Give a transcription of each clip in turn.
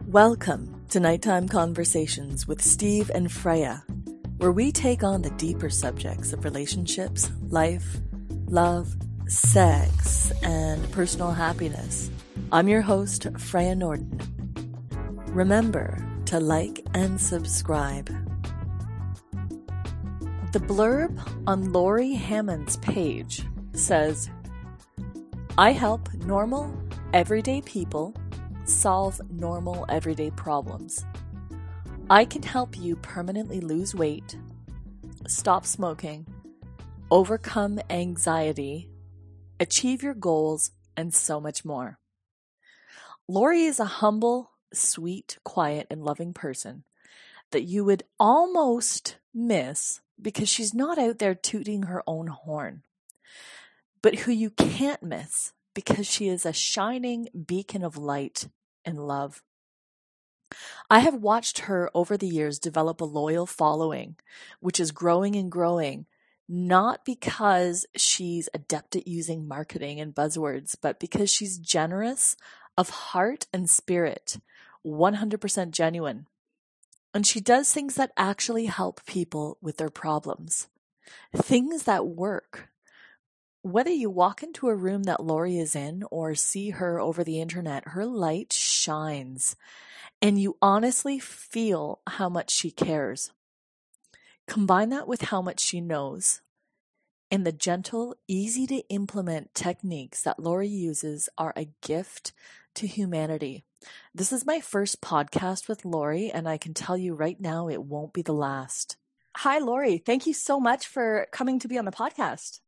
Welcome to Nighttime Conversations with Steve and Freya, where we take on the deeper subjects of relationships, life, love, sex, and personal happiness. I'm your host, Freya Norden. Remember to like and subscribe. The blurb on Lori Hammonds' page says, I help normal, everyday people solve normal, everyday problems. I can help you permanently lose weight, stop smoking, overcome anxiety, achieve your goals, and so much more. Lori is a humble, sweet, quiet, and loving person that you would almost miss because she's not out there tooting her own horn, but who you can't miss because she is a shining beacon of light and love. I have watched her over the years develop a loyal following, which is growing and growing, not because she's adept at using marketing and buzzwords, but because she's generous of heart and spirit, 100% genuine. And she does things that actually help people with their problems, things that work. Whether you walk into a room that Lori is in or see her over the internet, her light shines and you honestly feel how much she cares. Combine that with how much she knows, and the gentle, easy to implement techniques that Lori uses are a gift to humanity. This is my first podcast with Lori, and I can tell you right now it won't be the last. Hi, Lori. Thank you so much for coming to be on the podcast.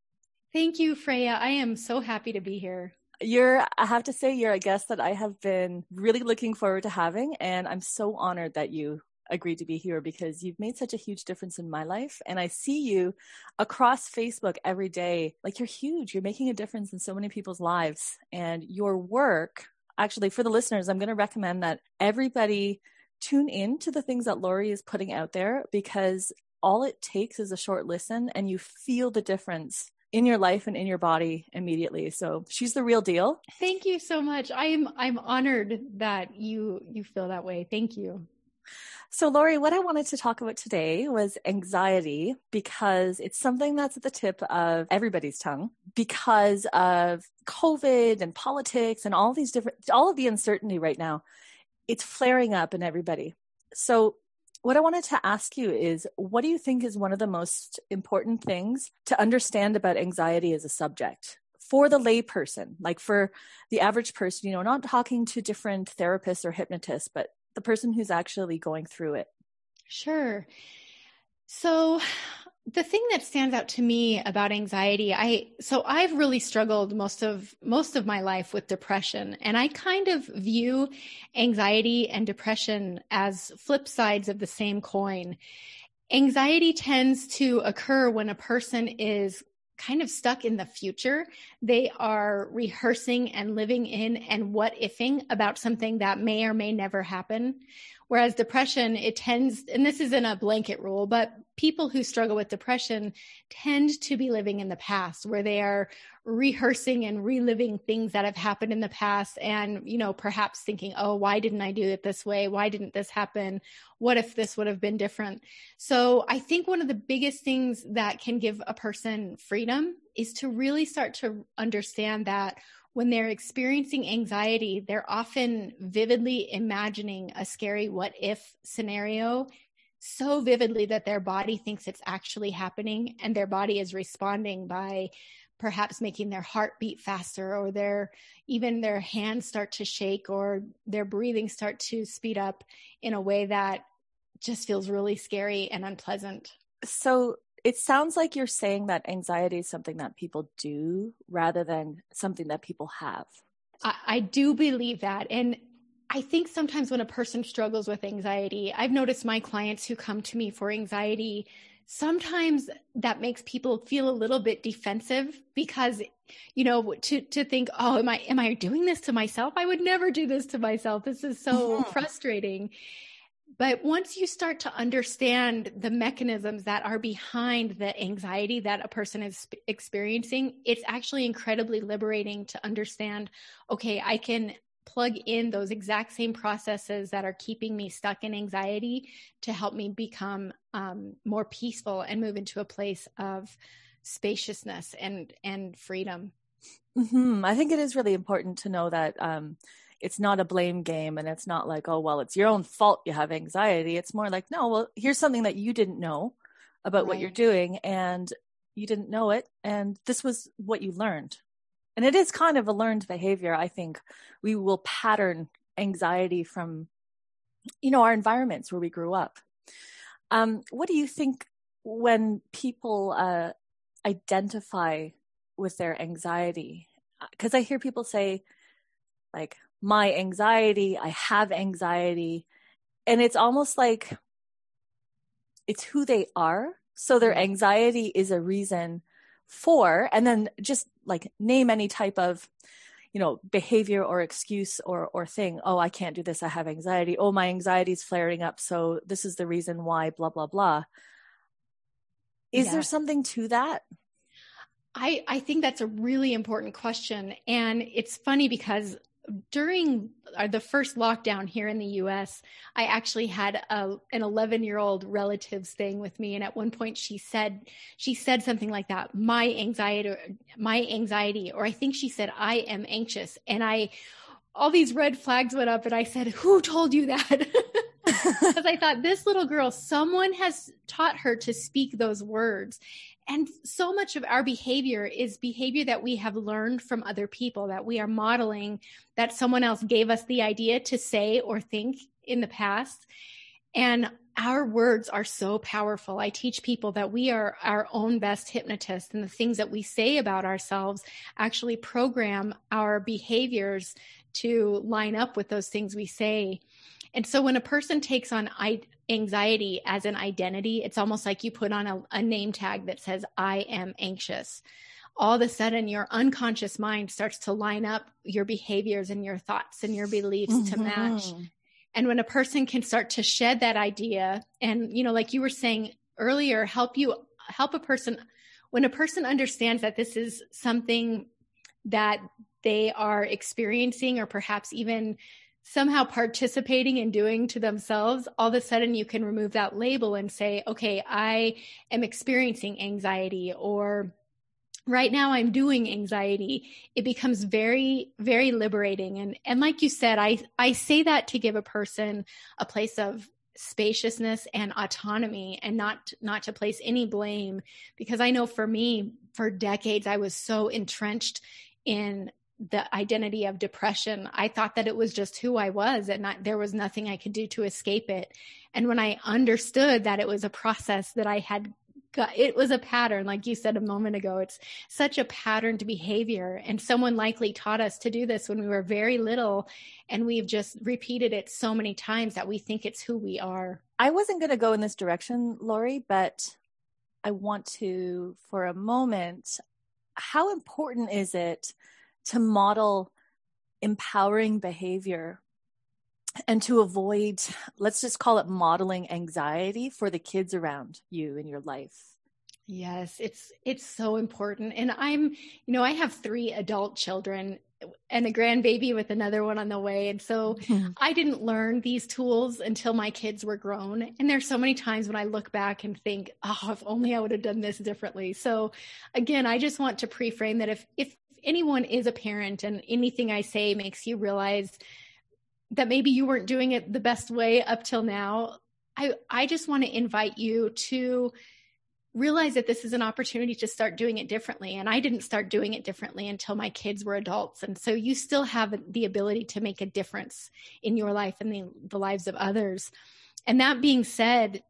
Thank you, Freya. I am so happy to be here. I have to say, you're a guest that I have been really looking forward to having, and I'm so honored that you agreed to be here because you've made such a huge difference in my life, and I see you across Facebook every day. Like, you're huge. You're making a difference in so many people's lives, and your work, actually, for the listeners, I'm going to recommend that everybody tune in to the things that Lori is putting out there, because all it takes is a short listen, and you feel the difference in your life and in your body immediately. So she's the real deal. Thank you so much. I'm honored that you feel that way. Thank you. So Lori, what I wanted to talk about today was anxiety, because it's something that's at the tip of everybody's tongue because of COVID and politics and all of the uncertainty right now. It's flaring up in everybody. So what I wanted to ask you is, what do you think is one of the most important things to understand about anxiety as a subject for the lay person, like for the average person, not talking to different therapists or hypnotists, but the person who's actually going through it? Sure. So the thing that stands out to me about anxiety, I've really struggled most of my life with depression, and I kind of view anxiety and depression as flip sides of the same coin. Anxiety tends to occur when a person is kind of stuck in the future. They are rehearsing and living in and what ifing about something that may or may never happen. Whereas depression, it tends, and this isn't a blanket rule, but people who struggle with depression tend to be living in the past, where they are rehearsing and reliving things that have happened in the past and, perhaps thinking, oh, why didn't I do it this way? Why didn't this happen? What if this would have been different? So I think one of the biggest things that can give a person freedom is to really start to understand that when they're experiencing anxiety, they're often vividly imagining a scary what if scenario so vividly that their body thinks it's actually happening, and their body is responding by perhaps making their heart beat faster, or their hands start to shake, or their breathing start to speed up in a way that just feels really scary and unpleasant. So it sounds like you're saying that anxiety is something that people do rather than something that people have. I do believe that. And I think sometimes when a person struggles with anxiety, I've noticed my clients who come to me for anxiety, sometimes that makes people feel a little bit defensive because, to think, oh, am I doing this to myself? I would never do this to myself. This is so frustrating. But once you start to understand the mechanisms that are behind the anxiety that a person is experiencing, it's actually incredibly liberating to understand, okay, I can plug in those exact same processes that are keeping me stuck in anxiety to help me become more peaceful and move into a place of spaciousness and freedom. Mm-hmm. I think it is really important to know that it's not a blame game, and it's not like, oh, well, it's your own fault you have anxiety. It's more like, no, well, here's something that you didn't know about what you're doing, and you didn't know it, and this was what you learned. And it is kind of a learned behavior. I think we will pattern anxiety from, our environments where we grew up. What do you think when people identify with their anxiety? Because I hear people say, like, my anxiety, I have anxiety, and it's almost like it's who they are. So their anxiety is a reason for, and then just like name any type of, behavior or excuse or thing. Oh, I can't do this. I have anxiety. Oh, my anxiety is flaring up. So this is the reason why, blah, blah, blah. Is there something to that? I think that's a really important question. And it's funny because during the first lockdown here in the US, I actually had an 11-year-old relative staying with me. And at one point she said something like that, my anxiety, or I think she said, I am anxious. And all these red flags went up, and I said, who told you that? Because I thought, this little girl, someone has taught her to speak those words. And so much of our behavior is behavior that we have learned from other people, that we are modeling, that someone else gave us the idea to say or think in the past. And our words are so powerful. I teach people that we are our own best hypnotists, and the things that we say about ourselves actually program our behaviors to line up with those things we say. And so when a person takes on anxiety as an identity, it's almost like you put on a name tag that says, I am anxious. All of a sudden, your unconscious mind starts to line up your behaviors and your thoughts and your beliefs to match. And when a person can start to shed that idea, and, like you were saying earlier, help a person, when a person understands that this is something that they are experiencing, or perhaps even somehow participating in doing to themselves, all of a sudden you can remove that label and say, okay, I am experiencing anxiety, or right now I'm doing anxiety. It becomes very, very liberating. And like you said, I say that to give a person a place of spaciousness and autonomy, and not to place any blame, because I know for me, for decades, I was so entrenched in the identity of depression. I thought that it was just who I was, and there was nothing I could do to escape it. And when I understood that it was a process that I had got, it was a pattern, like you said a moment ago, it's such a patterned behavior. And someone likely taught us to do this when we were very little, and we've just repeated it so many times that we think it's who we are. I wasn't going to go in this direction, Lori, but I want to, for a moment, how important is it to model empowering behavior and to avoid, let's just call it modeling anxiety for the kids around you in your life? Yes, it's so important. And I have 3 adult children and a grandbaby with another one on the way. And so I didn't learn these tools until my kids were grown. And there's so many times when I look back and think, oh, if only I would have done this differently. So again, I just want to pre-frame that if anyone is a parent and anything I say makes you realize that maybe you weren't doing it the best way up till now, I just want to invite you to realize that this is an opportunity to start doing it differently. And I didn't start doing it differently until my kids were adults. And so you still have the ability to make a difference in your life and the lives of others. And that being said,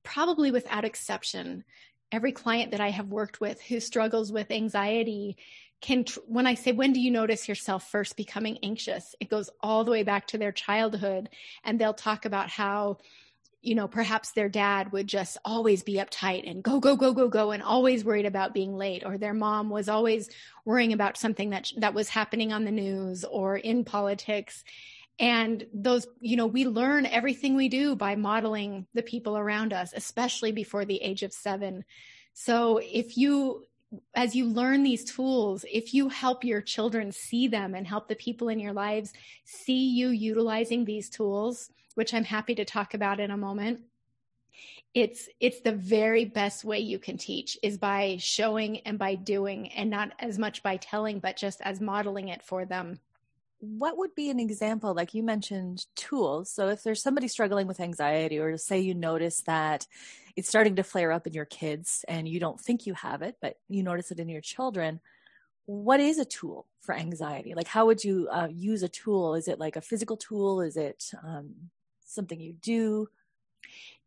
probably without exception, every client that I have worked with who struggles with anxiety when I say, when do you notice yourself first becoming anxious? It goes all the way back to their childhood. And they'll talk about how, perhaps their dad would just always be uptight and go, go, go, go, go, and always worried about being late. Or their mom was always worrying about something that was happening on the news or in politics. And those, we learn everything we do by modeling the people around us, especially before the age of 7. So if you as you learn these tools, if you help your children see them and help the people in your lives see you utilizing these tools, which I'm happy to talk about in a moment, it's the very best way you can teach, is by showing and by doing, and not as much by telling, but just as modeling it for them. What would be an example? Like you mentioned tools. So if there's somebody struggling with anxiety, or say you notice that it's starting to flare up in your kids and you don't think you have it, but you notice it in your children, what is a tool for anxiety? Like how would you use a tool? Is it like a physical tool? Is it something you do?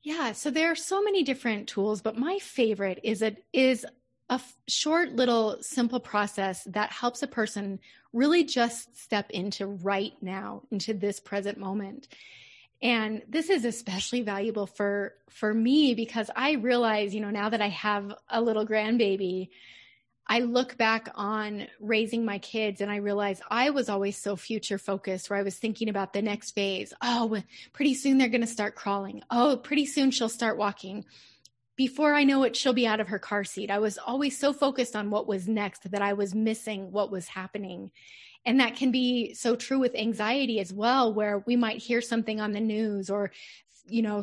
Yeah, so there are so many different tools, but my favorite is a short little simple process that helps a person really just step into right now, into this present moment. And this is especially valuable for me, because I realize, now that I have a little grandbaby, I look back on raising my kids and I realize I was always so future focused, where I was thinking about the next phase. Oh, pretty soon they're going to start crawling. Oh, pretty soon she'll start walking. Before I know it, she'll be out of her car seat. I was always so focused on what was next that I was missing what was happening. And that can be so true with anxiety as well, where we might hear something on the news, or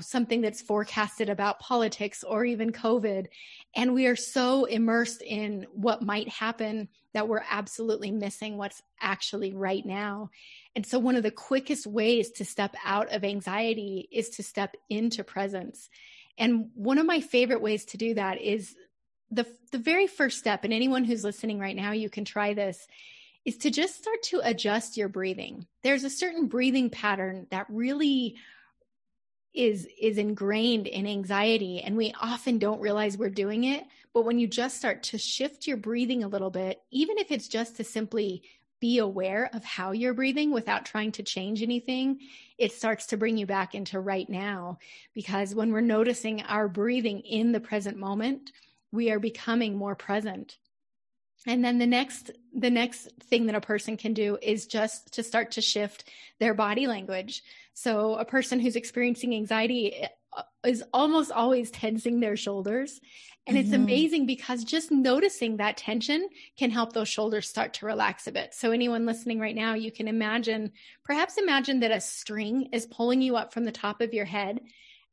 something that's forecasted about politics or even COVID. And we are so immersed in what might happen that we're absolutely missing what's actually right now. And so one of the quickest ways to step out of anxiety is to step into presence. And one of my favorite ways to do that is the very first step, and anyone who's listening right now, you can try this, is to just start to adjust your breathing. There's a certain breathing pattern that really is ingrained in anxiety, and we often don't realize we're doing it. But when you just start to shift your breathing a little bit, even if it's just to simply be aware of how you're breathing without trying to change anything, it starts to bring you back into right now. Because when we're noticing our breathing in the present moment, we are becoming more present. And then the next thing that a person can do is just to start to shift their body language. So a person who's experiencing anxiety is almost always tensing their shoulders. And it's amazing, because just noticing that tension can help those shoulders start to relax a bit. So anyone listening right now, you can perhaps imagine that a string is pulling you up from the top of your head.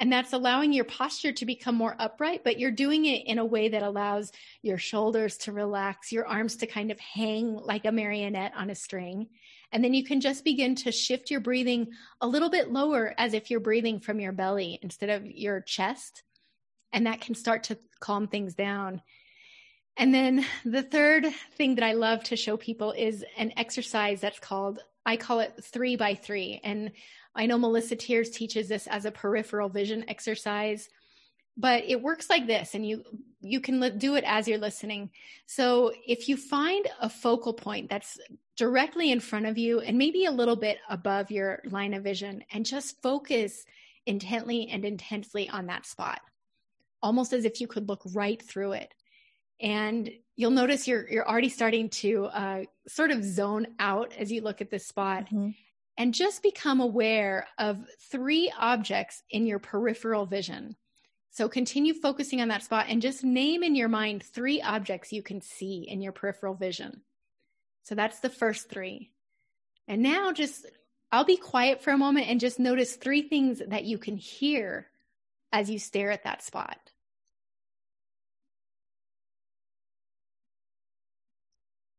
And that's allowing your posture to become more upright, but you're doing it in a way that allows your shoulders to relax, your arms to kind of hang like a marionette on a string. And then you can just begin to shift your breathing a little bit lower, as if you're breathing from your belly instead of your chest. And that can start to calm things down. And then the third thing that I love to show people is an exercise that's I call it 3 by 3. And I know Melissa Tiers teaches this as a peripheral vision exercise, but it works like this, and you can do it as you're listening. So if you find a focal point that's directly in front of you and maybe a little bit above your line of vision, and just focus intently and intensely on that spot, almost as if you could look right through it. And you'll notice you're already starting to sort of zone out as you look at this spot. And just become aware of 3 objects in your peripheral vision. So continue focusing on that spot and just name in your mind 3 objects you can see in your peripheral vision. So that's the first 3. And now I'll be quiet for a moment and just notice 3 things that you can hear as you stare at that spot.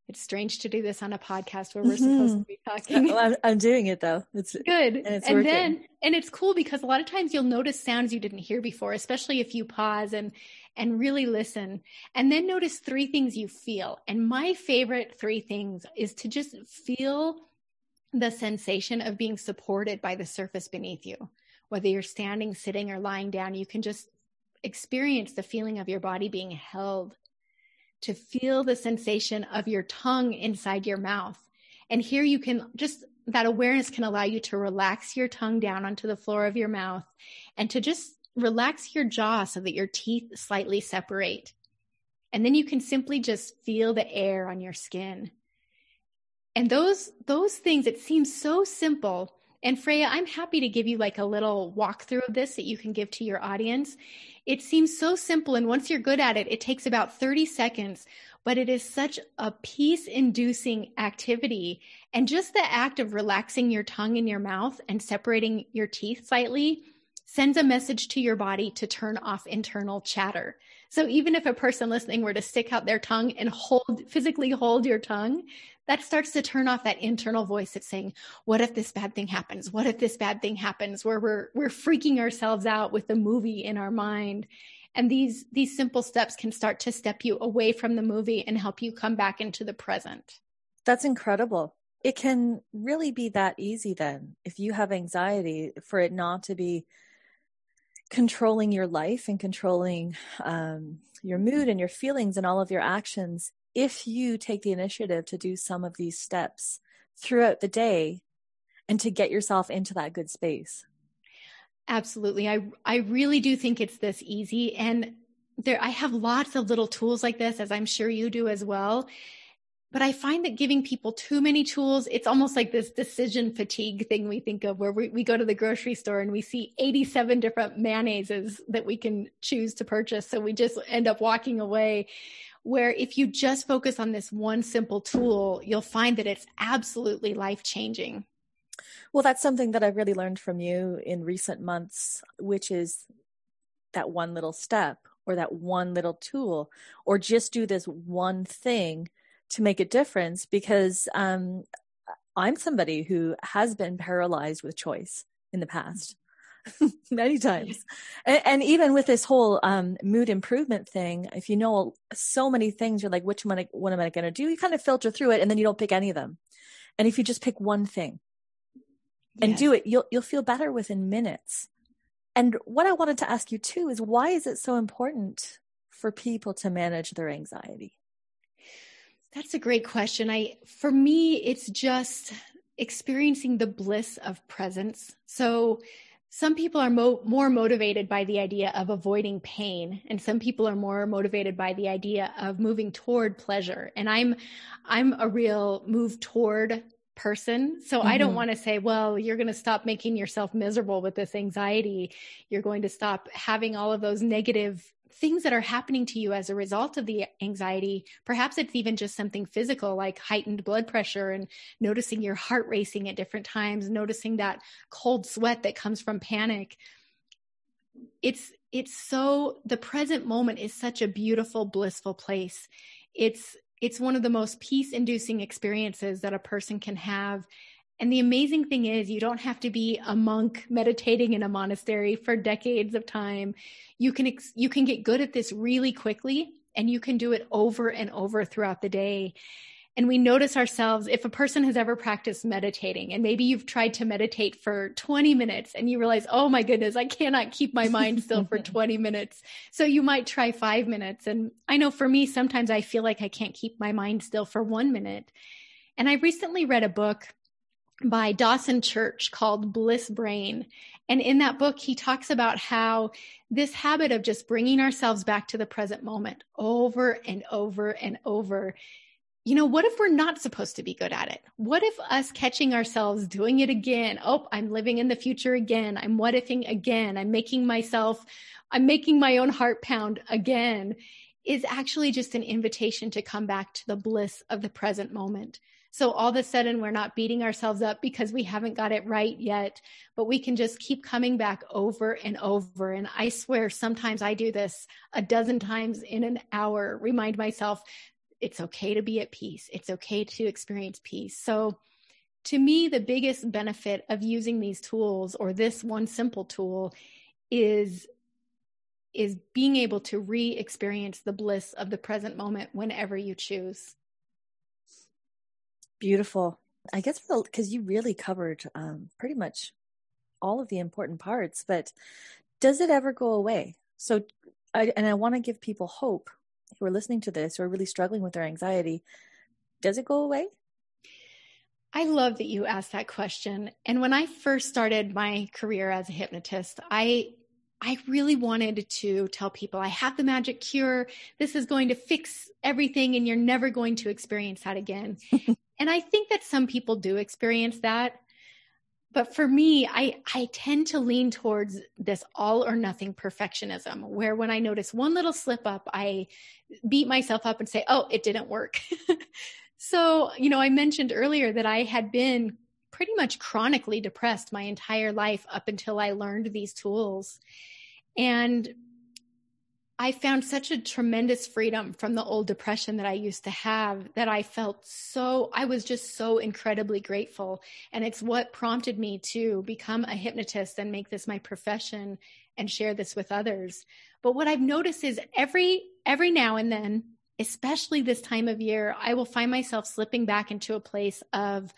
It's strange to do this on a podcast where we're supposed to be talking. Well, I'm doing it though. It's good. And it's working. And it's cool, because a lot of times you'll notice sounds you didn't hear before, especially if you pause and really listen. And then notice 3 things you feel. And my favorite 3 things is to just feel the sensation of being supported by the surface beneath you. Whether you're standing, sitting, or lying down, you can just experience the feeling of your body being held. To feel the sensation of your tongue inside your mouth. And here you can that awareness can allow you to relax your tongue down onto the floor of your mouth, and to just relax your jaw so that your teeth slightly separate. And then you can simply just feel the air on your skin. And those things, it seems so simple And Freya, I'm happy to give you like a little walkthrough of this that you can give to your audience. It seems so simple. And once you're good at it, it takes about 30 seconds, but it is such a peace-inducing activity. And just the act of relaxing your tongue in your mouth and separating your teeth slightly sends a message to your body to turn off internal chatter. So even if a person listening were to stick out their tongue and physically hold your tongue, that starts to turn off that internal voice that's saying, what if this bad thing happens? What if this bad thing happens? Where we're freaking ourselves out with the movie in our mind. And these simple steps can start to step you away from the movie and help you come back into the present. That's incredible. It can really be that easy then, if you have anxiety, for it not to be controlling your life and controlling your mood and your feelings and all of your actions. If you take the initiative to do some of these steps throughout the day and to get yourself into that good space. Absolutely. I really do think it's this easy. And I have lots of little tools like this, as I'm sure you do as well. But I find that giving people too many tools, it's almost like this decision fatigue thing we think of, where we go to the grocery store and we see 87 different mayonnaises that we can choose to purchase. So we just end up walking away. Where if you just focus on this one simple tool, you'll find that it's absolutely life-changing. Well, that's something that I've really learned from you in recent months, which is that one little step or that one little tool, or just do this one thing to make a difference, because I'm somebody who has been paralyzed with choice in the past many times. And even with this whole mood improvement thing, if you know so many things, you're like, what am I going to do? You kind of filter through it and then you don't pick any of them. And if you just pick one thing and do it, you'll feel better within minutes. And what I wanted to ask you too is, why is it so important for people to manage their anxiety? That's a great question. For me, it's just experiencing the bliss of presence. So some people are more motivated by the idea of avoiding pain, and some people are more motivated by the idea of moving toward pleasure. And I'm a real move toward person. So I don't want to say, well, you're going to stop making yourself miserable with this anxiety. You're going to stop having all of those negative things that are happening to you as a result of the anxiety. Perhaps it's even just something physical, like heightened blood pressure and noticing your heart racing at different times, noticing that cold sweat that comes from panic. The present moment is such a beautiful, blissful place. It's one of the most peace-inducing experiences that a person can have. And the amazing thing is, you don't have to be a monk meditating in a monastery for decades of time. You can get good at this really quickly, and you can do it over and over throughout the day. And we notice ourselves, if a person has ever practiced meditating, and maybe you've tried to meditate for 20 minutes and you realize, oh my goodness, I cannot keep my mind still for 20 minutes. So you might try 5 minutes. And I know for me, sometimes I feel like I can't keep my mind still for 1 minute. And I recently read a book by Dawson Church called Bliss Brain. And in that book, he talks about how this habit of just bringing ourselves back to the present moment over and over and over, what if we're not supposed to be good at it? What if us catching ourselves doing it again? Oh, I'm living in the future again. I'm what ifing again. I'm making my own heart pound again, is actually just an invitation to come back to the bliss of the present moment. So all of a sudden, we're not beating ourselves up because we haven't got it right yet, but we can just keep coming back over and over. And I swear, sometimes I do this a dozen times in an hour, remind myself, it's okay to be at peace. It's okay to experience peace. So to me, the biggest benefit of using these tools, or this one simple tool, is being able to re-experience the bliss of the present moment whenever you choose. Beautiful. I guess because you really covered pretty much all of the important parts, but does it ever go away? So, I want to give people hope who are listening to this, who are really struggling with their anxiety. Does it go away? I love that you asked that question. And when I first started my career as a hypnotist, I really wanted to tell people, I have the magic cure. This is going to fix everything and you're never going to experience that again. And I think that some people do experience that. But for me, I tend to lean towards this all or nothing perfectionism, where when I notice one little slip up, I beat myself up and say, oh, it didn't work. So, I mentioned earlier that I had been pretty much chronically depressed my entire life up until I learned these tools. And I found such a tremendous freedom from the old depression that I used to have that I was just so incredibly grateful. And it's what prompted me to become a hypnotist and make this my profession and share this with others. But what I've noticed is every now and then, especially this time of year, I will find myself slipping back into a place of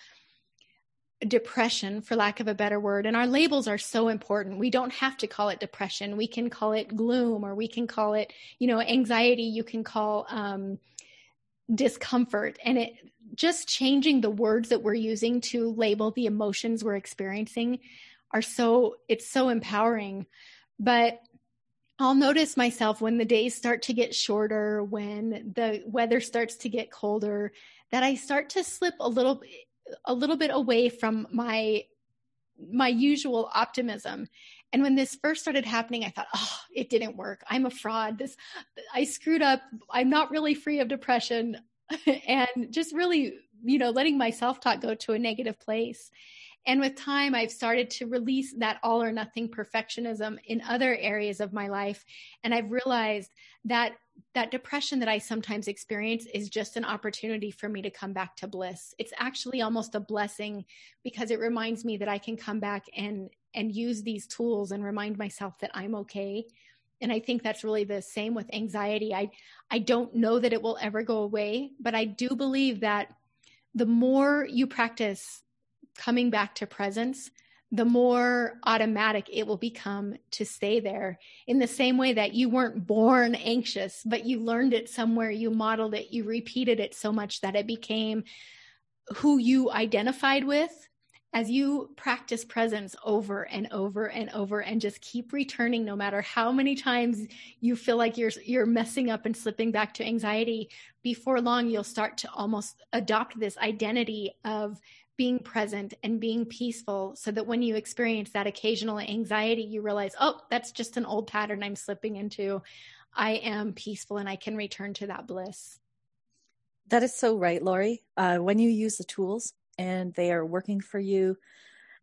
depression, for lack of a better word. And our labels are so important. We don't have to call it depression. We can call it gloom, or we can call it, anxiety. You can call discomfort. And it just changing the words that we're using to label the emotions we're experiencing it's so empowering. But I'll notice myself when the days start to get shorter, when the weather starts to get colder, that I start to slip a little bit away from my usual optimism. And when this first started happening, I thought, oh, it didn't work. I'm a fraud. I screwed up. I'm not really free of depression. And just really, letting my self-talk go to a negative place. And with time, I've started to release that all or nothing perfectionism in other areas of my life. And I've realized that depression that I sometimes experience is just an opportunity for me to come back to bliss. It's actually almost a blessing, because it reminds me that I can come back and use these tools and remind myself that I'm okay. And I think that's really the same with anxiety. I don't know that it will ever go away, but I do believe that the more you practice coming back to presence, the more automatic it will become to stay there. In the same way that you weren't born anxious, but you learned it somewhere, you modeled it, you repeated it so much that it became who you identified with. As you practice presence over and over and over and just keep returning, no matter how many times you feel like you're messing up and slipping back to anxiety, before long, you'll start to almost adopt this identity of being present and being peaceful, so that when you experience that occasional anxiety, you realize, oh, that's just an old pattern I'm slipping into. I am peaceful and I can return to that bliss. That is so right, Lori. When you use the tools and they are working for you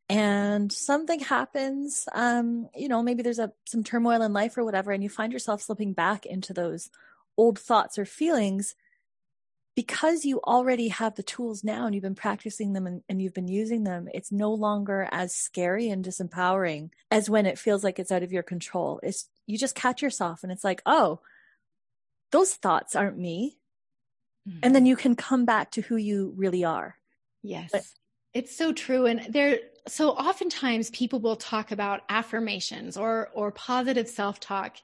and something happens, maybe there's some turmoil in life or whatever, and you find yourself slipping back into those old thoughts or feelings, because you already have the tools now and you've been practicing them and you've been using them, it's no longer as scary and disempowering as when it feels like it's out of your control. You just catch yourself and it's like, oh, those thoughts aren't me. Mm-hmm. And then you can come back to who you really are. Yes, it's so true. And so oftentimes people will talk about affirmations or positive self-talk.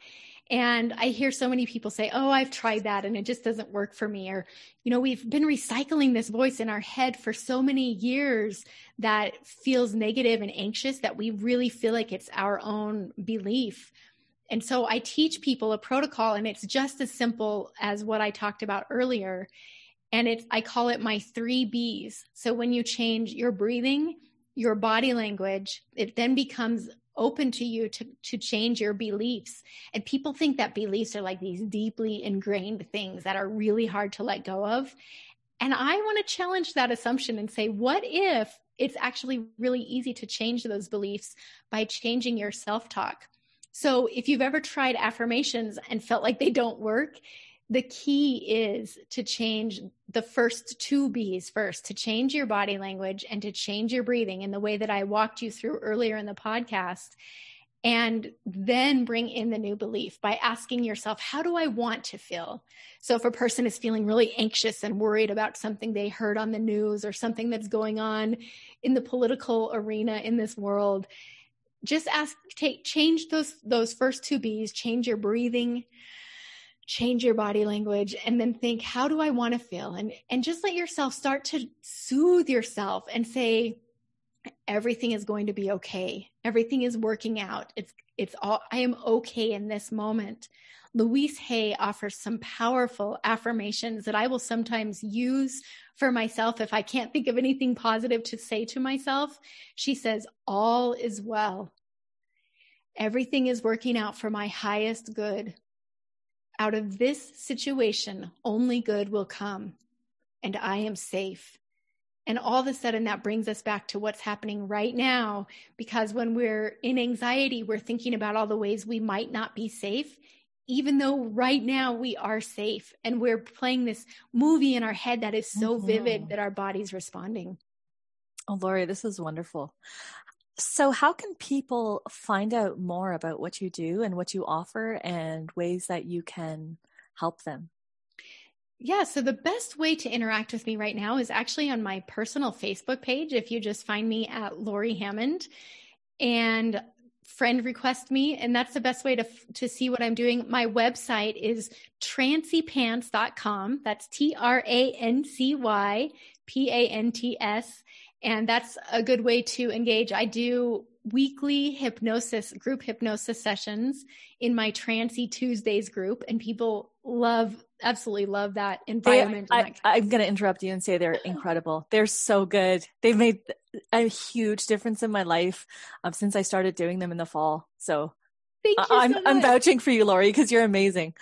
And I hear so many people say, oh, I've tried that and it just doesn't work for me. Or, we've been recycling this voice in our head for so many years that feels negative and anxious that we really feel like it's our own belief. And so I teach people a protocol, and it's just as simple as what I talked about earlier. And I call it my 3 B's. So when you change your breathing, your body language, it then becomes open to you to change your beliefs. And people think that beliefs are like these deeply ingrained things that are really hard to let go of. And I want to challenge that assumption and say, what if it's actually really easy to change those beliefs by changing your self-talk? So if you've ever tried affirmations and felt like they don't work, the key is to change the first 2 B's first, to change your body language and to change your breathing in the way that I walked you through earlier in the podcast, and then bring in the new belief by asking yourself, how do I want to feel? So if a person is feeling really anxious and worried about something they heard on the news or something that's going on in the political arena in this world, just change those first 2 B's, change your breathing, change your body language, and then think, how do I want to feel? And just let yourself start to soothe yourself and say, everything is going to be okay. Everything is working out. I am okay in this moment. Louise Hay offers some powerful affirmations that I will sometimes use for myself if I can't think of anything positive to say to myself. She says, all is well. Everything is working out for my highest good. Out of this situation, only good will come, and I am safe. And all of a sudden that brings us back to what's happening right now, because when we're in anxiety, we're thinking about all the ways we might not be safe, even though right now we are safe. And we're playing this movie in our head that is so vivid that our body's responding. Oh, Lori, this is wonderful. So how can people find out more about what you do and what you offer and ways that you can help them? Yeah, so the best way to interact with me right now is actually on my personal Facebook page. If you just find me at Lori Hammond and friend request me, and that's the best way to see what I'm doing. My website is trancypants.com. That's TRANCYPANTS. And that's a good way to engage. I do weekly group hypnosis sessions in my Trancy Tuesdays group, and people absolutely love that environment. I'm going to interrupt you and say they're incredible. They're so good. They've made a huge difference in my life since I started doing them in the fall. So thank you so much. I'm vouching for you, Lori, because you're amazing.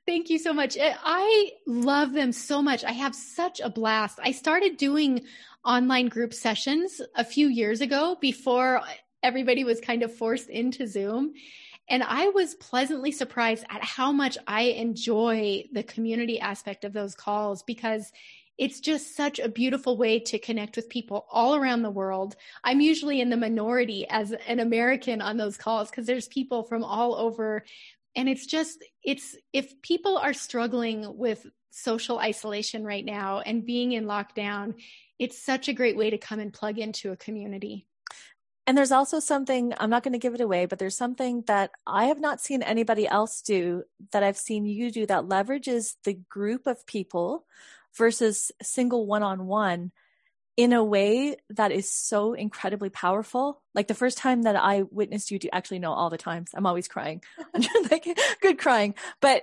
Thank you so much. I love them so much. I have such a blast. I started doing online group sessions a few years ago before everybody was kind of forced into Zoom. And I was pleasantly surprised at how much I enjoy the community aspect of those calls, because it's just such a beautiful way to connect with people all around the world. I'm usually in the minority as an American on those calls because there's people from all over. And if people are struggling with social isolation right now and being in lockdown, it's such a great way to come and plug into a community. And there's also something, I'm not going to give it away, but there's something that I have not seen anybody else do that I've seen you do that leverages the group of people versus single one-on-one in a way that is so incredibly powerful. Like the first time that I witnessed you do, actually no, all the times, I'm always crying. I'm just like good crying. But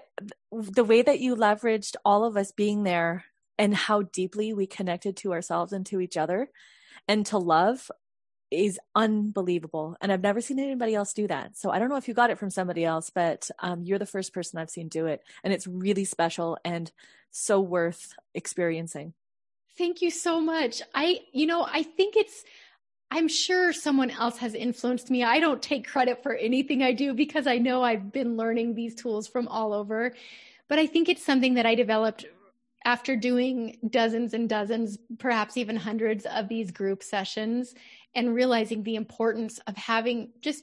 the way that you leveraged all of us being there and how deeply we connected to ourselves and to each other and to love is unbelievable. And I've never seen anybody else do that. So I don't know if you got it from somebody else, but you're the first person I've seen do it. And it's really special and so worth experiencing. Thank you so much. I think I'm sure someone else has influenced me. I don't take credit for anything I do because I know I've been learning these tools from all over, but I think it's something that I developed after doing dozens and dozens, perhaps even hundreds of these group sessions, and realizing the importance of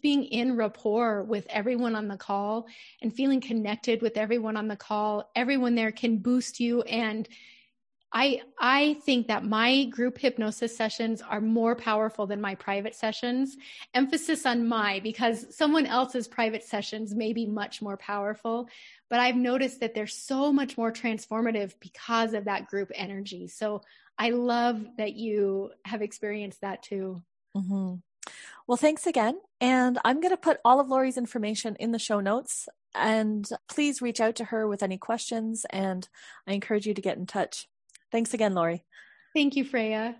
being in rapport with everyone on the call and feeling connected with everyone on the call. Everyone there can boost you. And I think that my group hypnosis sessions are more powerful than my private sessions. Emphasis on because someone else's private sessions may be much more powerful, but I've noticed that they're so much more transformative because of that group energy. So I love that you have experienced that too. Mm-hmm. Well, thanks again. And I'm going to put all of Lori's information in the show notes, and please reach out to her with any questions. And I encourage you to get in touch. Thanks again, Lori. Thank you, Freya.